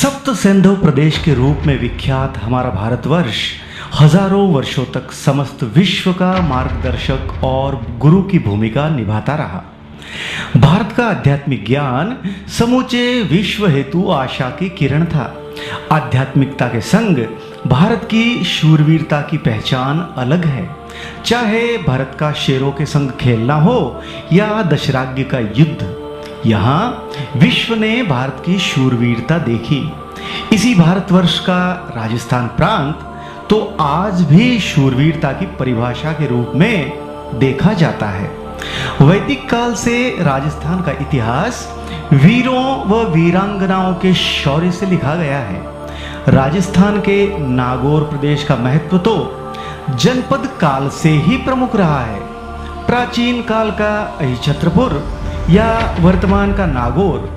सप्त सिंधु प्रदेश के रूप में विख्यात हमारा भारतवर्ष हजारों वर्षों तक समस्त विश्व का मार्गदर्शक और गुरु की भूमिका निभाता रहा। भारत का आध्यात्मिक ज्ञान समूचे विश्व हेतु आशा की किरण था। आध्यात्मिकता के संग भारत की शूरवीरता की पहचान अलग है। चाहे भारत का शेरों के संग खेलना हो या दशराज्य का युद्ध, यहाँ विश्व ने भारत की शूरवीरता देखी। इसी भारतवर्ष का राजस्थान प्रांत तो आज भी शूरवीरता की परिभाषा के रूप में देखा जाता है। वैदिक काल से राजस्थान का इतिहास वीरों व वीरांगनाओं के शौर्य से लिखा गया है। राजस्थान के नागौर प्रदेश का महत्व तो जनपद काल से ही प्रमुख रहा है। प्राचीन काल का अहिछत्रपुर या वर्तमान का नागौर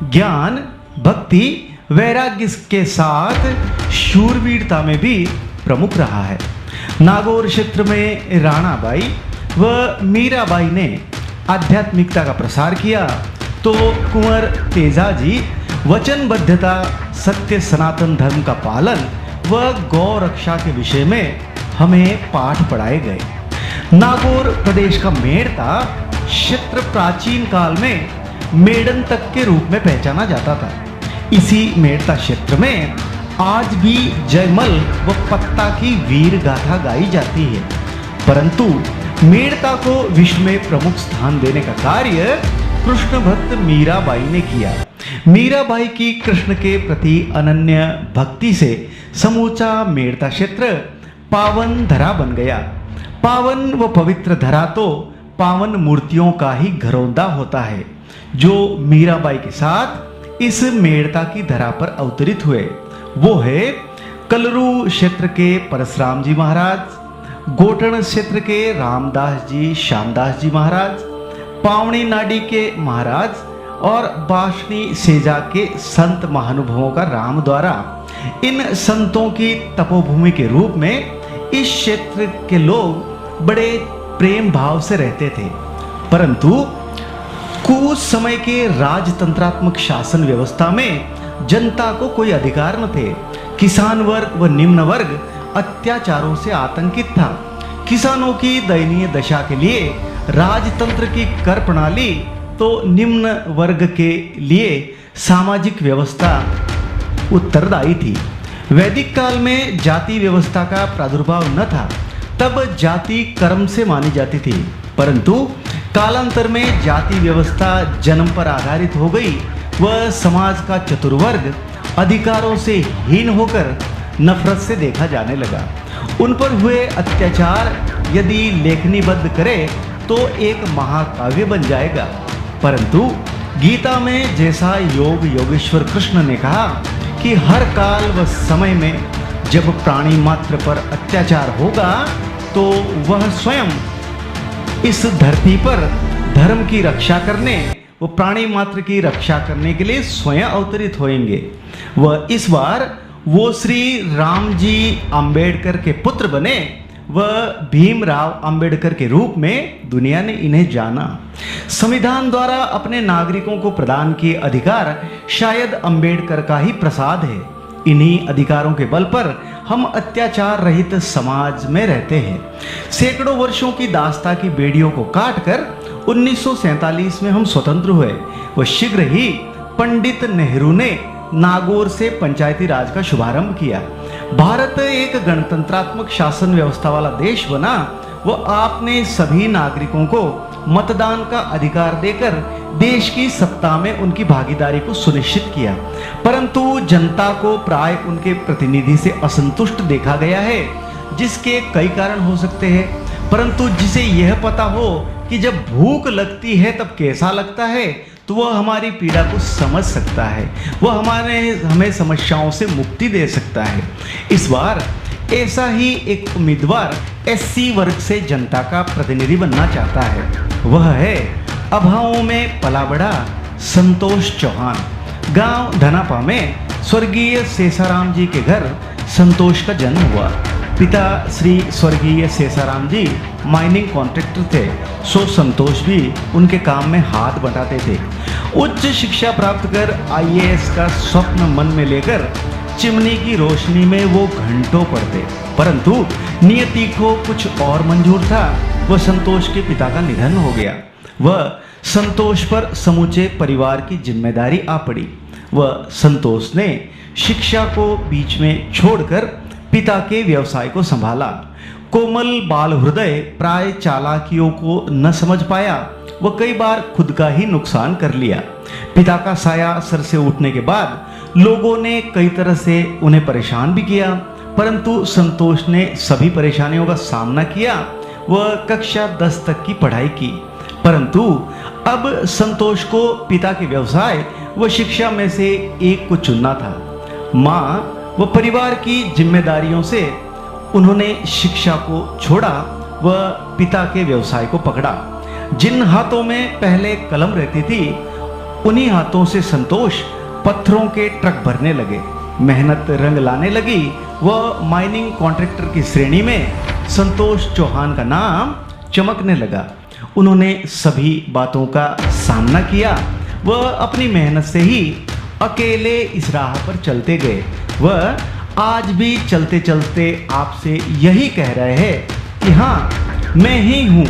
ज्ञान, भक्ति, वैराग्य के साथ शूरवीरता में भी प्रमुख रहा है। नागौर क्षेत्र में राणाबाई व मीराबाई ने आध्यात्मिकता का प्रसार किया तो कुंवर तेजाजी वचनबद्धता, सत्य सनातन धर्म का पालन व गौ रक्षा के विषय में हमें पाठ पढ़ाए गए। नागौर प्रदेश का मेड़ता क्षेत्र प्राचीन काल में मेड़न तक के रूप में पहचाना जाता था। इसी मेड़ता क्षेत्र में आज भी जयमल व पत्ता की वीर गाथा गाई जाती है। परंतु मेड़ता को विश्व में प्रमुख स्थान देने का कार्य कृष्ण भक्त मीराबाई ने किया। मीराबाई की कृष्ण के प्रति अनन्य भक्ति से समूचा मेड़ता क्षेत्र पावन धरा बन गया। पावन व पवित्र धरा तो पावन मूर्तियों का ही घरौंदा होता है, जो मीराबाई के साथ इस मेड़ता की धरा पर अवतरित हुए। वो है कलरू क्षेत्र के परशुराम जी महाराज, गोटण क्षेत्र के रामदास जी श्यामदास जी महाराज, पावनी नाडी के महाराज और बाशनी सेजा के संत महानुभवों का राम द्वारा। इन संतों की तपोभूमि के रूप में इस क्षेत्र के लोग बड़े प्रेम भाव से रहते थे। परंतु कुछ समय के राजतंत्रात्मक शासन व्यवस्था में जनता को कोई अधिकार न थे। किसान वर्ग व निम्न वर्ग अत्याचारों से आतंकित था। किसानों की दयनीय दशा के लिए राजतंत्र की कर प्रणाली तो निम्न वर्ग के लिए सामाजिक व्यवस्था उत्तरदायी थी। वैदिक काल में जाति व्यवस्था का प्रादुर्भाव न था। तब जाति कर्म से मानी जाती थी, परंतु कालांतर में जाति व्यवस्था जन्म पर आधारित हो गई व समाज का चतुर्वर्ग अधिकारों से हीन होकर नफरत से देखा जाने लगा। उन पर हुए अत्याचार यदि लेखनीबद्ध करे तो एक महाकाव्य बन जाएगा। परंतु गीता में जैसा योग योगेश्वर कृष्ण ने कहा कि हर काल व समय में जब प्राणी मात्र पर अत्याचार होगा तो वह स्वयं इस धरती पर धर्म की रक्षा करने व प्राणी मात्र की रक्षा करने के लिए स्वयं अवतरित होंगे। वह इस बार वो श्री राम जी अंबेडकर के पुत्र बने व भीमराव अंबेडकर के रूप में दुनिया ने इन्हें जाना। संविधान द्वारा अपने नागरिकों को प्रदान किए अधिकार शायद अंबेडकर का ही प्रसाद है। इन्हीं अधिकारों के बल पर हम अत्याचार रहित समाज में रहते हैं। सैकड़ों वर्षों की दास्ता की बेड़ियों को काटकर 1947 में हम स्वतंत्र हुए व शीघ्र ही पंडित नेहरू ने नागौर से पंचायती राज का शुभारंभ किया। भारत एक गणतंत्रात्मक शासन व्यवस्था वाला देश बना व आपने सभी नागरिकों को मतदान का अधिकार देकर देश की सत्ता में उनकी भागीदारी को सुनिश्चित किया। परंतु जनता को प्राय उनके प्रतिनिधि से असंतुष्ट देखा गया है, जिसके कई कारण हो सकते हैं। परंतु जिसे यह पता हो कि जब भूख लगती है तब कैसा लगता है, तो वह हमारी पीड़ा को समझ सकता है, वह हमें समस्याओं से मुक्ति दे सकता है। इस बार ऐसा ही एक उम्मीदवार एससी वर्ग से जनता का प्रतिनिधि बनना चाहता है। वह है अभावों में पला बड़ा संतोष चौहान। गांव धनापा में स्वर्गीय शेषाराम जी के घर संतोष का जन्म हुआ। पिता श्री स्वर्गीय शेषाराम जी माइनिंग कॉन्ट्रैक्टर थे, सो संतोष भी उनके काम में हाथ बटाते थे उच्च शिक्षा प्राप्त कर आईएएस का स्वप्न मन में लेकर चिमनी की रोशनी में वो घंटों पढ़ते, परंतु नियति को कुछ और मंजूर था। वह संतोष के पिता का निधन हो गया। वह संतोष पर समूचे परिवार की जिम्मेदारी आ पड़ी। वह संतोष ने शिक्षा को बीच में छोड़कर पिता के व्यवसाय को संभाला। कोमल बाल हृदय प्राय चालाकियों को न समझ पाया। वह कई बार खुद का ही नुकसान कर लिया। पिता का साया सर से उठने के बाद लोगों ने कई तरह से उन्हें परेशान भी किया, परंतु संतोष ने सभी परेशानियों का सामना किया। वह कक्षा 10 तक की पढ़ाई की, परंतु अब संतोष को पिता के व्यवसाय व शिक्षा में से एक को चुनना था। माँ व परिवार की जिम्मेदारियों से उन्होंने शिक्षा को छोड़ा व पिता के व्यवसाय को पकड़ा। जिन हाथों में पहले कलम रहती थी, उन्हीं हाथों से संतोष पत्थरों के ट्रक भरने लगे। मेहनत रंग लाने लगी। वह माइनिंग कॉन्ट्रैक्टर की श्रेणी में संतोष चौहान का नाम चमकने लगा। उन्होंने सभी बातों का सामना किया। वह अपनी मेहनत से ही अकेले इस राह पर चलते गए। वह आज भी चलते चलते आपसे यही कह रहे हैं कि हाँ, मैं ही हूँ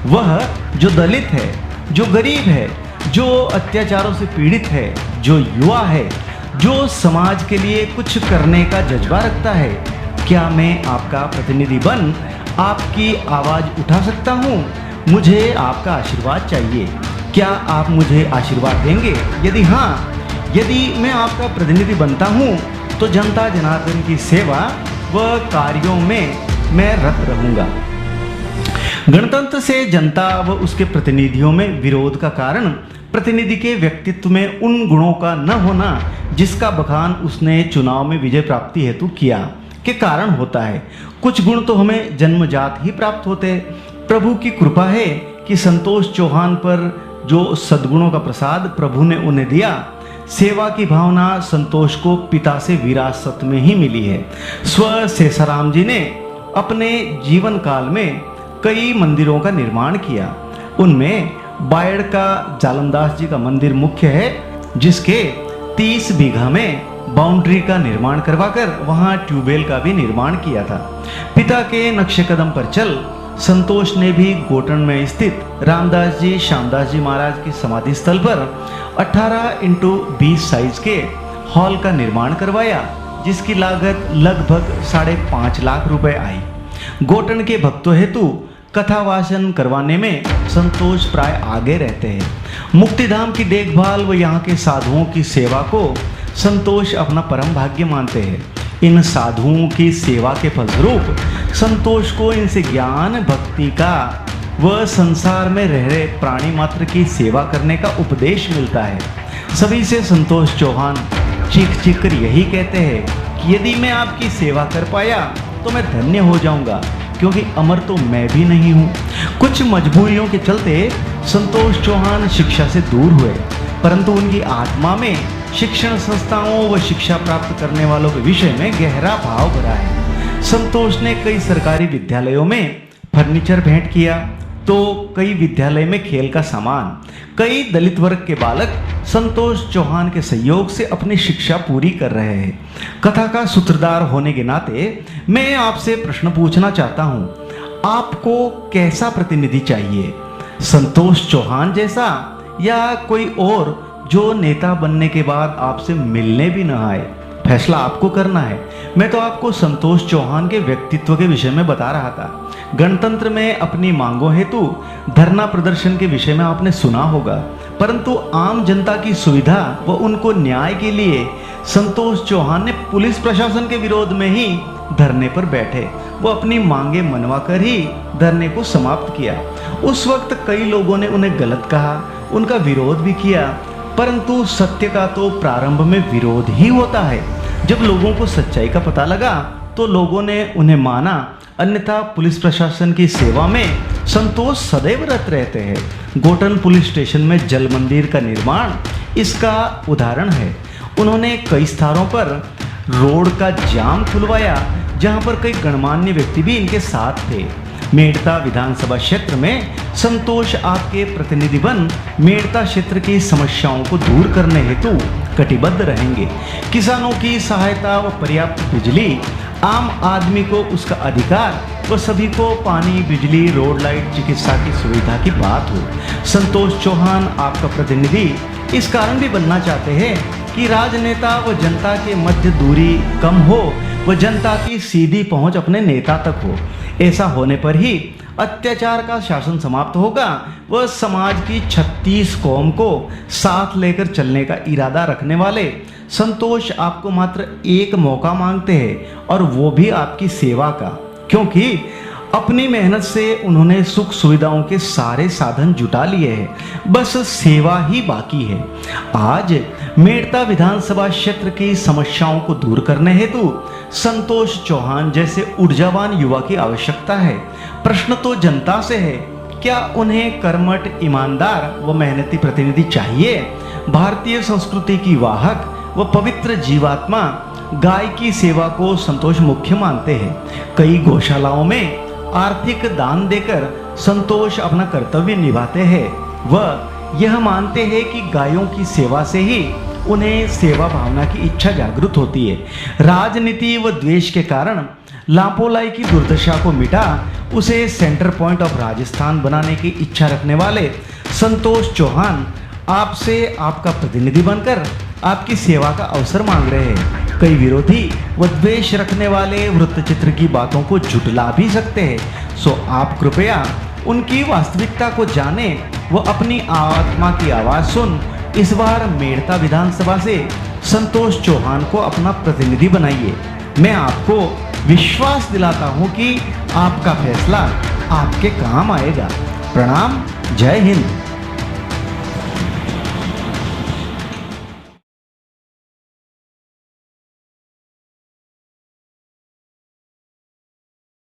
वह जो दलित है, जो गरीब है, जो अत्याचारों से पीड़ित है, जो युवा है, जो समाज के लिए कुछ करने का जज्बा रखता है। क्या मैं आपका प्रतिनिधि बन आपकी आवाज़ उठा सकता हूँ? मुझे आपका आशीर्वाद चाहिए। क्या आप मुझे आशीर्वाद देंगे? यदि हाँ, यदि मैं आपका प्रतिनिधि बनता हूँ तो जनता जनार्दन की सेवा व कार्यों में मैं रत रहूँगा। गणतंत्र से जनता व उसके प्रतिनिधियों में विरोध का कारण प्रतिनिधि के व्यक्तित्व में उन गुणों का न होना जिसका बखान उसने चुनाव में विजय प्राप्ति हेतु किया के कारण होता है। कुछ गुण तो हमें जन्मजात ही प्राप्त होते। प्रभु की कृपा है कि संतोष चौहान पर जो सद्गुणों का प्रसाद प्रभु ने उन्हें दिया, सेवा की भावना संतोष को पिता से विरासत में ही मिली है। स्व शेषाराम जी ने अपने जीवन काल में कई मंदिरों का निर्माण किया। उनमें बायड़ का जालमदास जी का मंदिर मुख्य है, जिसके 30 बीघा में बाउंड्री का निर्माण करवाकर वहां ट्यूबवेल का भी निर्माण किया था। पिता के नक्शे कदम पर चल संतोष ने भी गोटन में स्थित रामदास जी श्यामदास जी महाराज की समाधि स्थल पर 18x20 साइज के हॉल का निर्माण करवाया, जिसकी लागत लगभग 5.5 लाख रुपए आई। गोटन के भक्तों हेतु कथावाचन करवाने में संतोष प्राय आगे रहते हैं। मुक्तिधाम की देखभाल व यहाँ के साधुओं की सेवा को संतोष अपना परम भाग्य मानते हैं। इन साधुओं की सेवा के फलस्वरूप संतोष को इनसे ज्ञान भक्ति का व संसार में रह रहे प्राणी मात्र की सेवा करने का उपदेश मिलता है। सभी से संतोष चौहान चीख चीख कर यही कहते हैं कि यदि मैं आपकी सेवा कर पाया तो मैं धन्य हो जाऊंगा, क्योंकि अमर तो मैं भी नहीं हूँ। कुछ मजबूरियों के चलते संतोष चौहान शिक्षा से दूर हुए, परंतु उनकी आत्मा में शिक्षण संस्थाओं व शिक्षा प्राप्त करने वालों के विषय में गहरा भाव भरा है। संतोष ने कई सरकारी विद्यालयों में फर्नीचर भेंट किया, तो कई विद्यालय में खेल का सामान। कई दलित वर्ग के बालक संतोष चौहान के सहयोग से अपनी शिक्षा पूरी कर रहे हैं। कथा का सूत्रधार होने के नाते मैं आपसे प्रश्न पूछना चाहता हूँ, आपको कैसा प्रतिनिधि चाहिए? संतोष चौहान जैसा या कोई और जो नेता बनने के बाद आपसे मिलने भी न आए? फैसला आपको करना है। मैं तो आपको संतोष चौहान के व्यक्तित्व के विषय में बता रहा था। गणतंत्र में अपनी मांगों हेतु धरना प्रदर्शन के विषय में आपने सुना होगा, परंतु आम जनता की सुविधा व उनको न्याय के लिए संतोष चौहान ने पुलिस प्रशासन के विरोध में ही धरने पर बैठे। वो अपनी मांगे मनवा कर ही धरने को समाप्त किया। उस वक्त कई लोगों ने उन्हें गलत कहा, उनका विरोध भी किया, परंतु सत्य का तो प्रारंभ में विरोध ही होता है। जब लोगों को सच्चाई का पता लगा तो लोगों ने उन्हें माना, अन्यथा पुलिस प्रशासन की सेवा में संतोष सदैव रत रहते हैं। गोटन पुलिस स्टेशन में जल मंदिर का निर्माण इसका उदाहरण है। उन्होंने कई स्थानों पर रोड का जाम खुलवाया, जहां पर कई गणमान्य व्यक्ति भी इनके साथ थे। मेड़ता विधानसभा क्षेत्र में संतोष आपके प्रतिनिधि बन मेड़ता क्षेत्र की समस्याओं को दूर करने हेतु कटिबद्ध रहेंगे। किसानों की सहायता व पर्याप्त बिजली, आम आदमी को उसका अधिकार व सभी को पानी, बिजली, रोड लाइट, चिकित्सा की सुविधा की बात हो। संतोष चौहान आपका प्रतिनिधि इस कारण भी बनना चाहते हैं कि राजनेता व जनता के मध्य दूरी कम हो व जनता की सीधी पहुंच अपने नेता तक हो। ऐसा होने पर ही अत्याचार का शासन समाप्त होगा व समाज की 36 कौम को साथ लेकर चलने का इरादा रखने वाले संतोष आपको मात्र एक मौका मांगते हैं और वो भी आपकी सेवा का, क्योंकि अपनी मेहनत से उन्होंने सुख सुविधाओं के सारे साधन जुटा लिए हैं, बस सेवा ही बाकी है। आज मेड़ता विधानसभा क्षेत्र की समस्याओं को दूर करने हेतु संतोष चौहान जैसे ऊर्जावान युवा की आवश्यकता है। प्रश्न तो जनता से है, क्या उन्हें कर्मठ, ईमानदार व मेहनती प्रतिनिधि चाहिए? भारतीय संस्कृति की वाहक व पवित्र जीवात्मा गाय की सेवा को संतोष मुख्य मानते हैं। कई गौशालाओं में आर्थिक दान देकर संतोष अपना कर्तव्य निभाते हैं। वह यह मानते हैं कि गायों की सेवा से ही उन्हें सेवा भावना की इच्छा जागृत होती है। राजनीति व द्वेष के कारण लापोलाई की दुर्दशा को मिटा उसे सेंटर पॉइंट ऑफ राजस्थान बनाने की इच्छा रखने वाले संतोष चौहान आपसे आपका प्रतिनिधि बनकर आपकी सेवा का अवसर मांग रहे हैं। कई विरोधी व द्वेष रखने वाले वृत्तचित्र की बातों को झुटला भी सकते हैं। सो आप कृपया उनकी वास्तविकता को जाने व अपनी आत्मा की आवाज़ सुन इस बार मेड़ता विधानसभा से संतोष चौहान को अपना प्रतिनिधि बनाइए। मैं आपको विश्वास दिलाता हूं कि आपका फैसला आपके काम आएगा। प्रणाम। जय हिंद।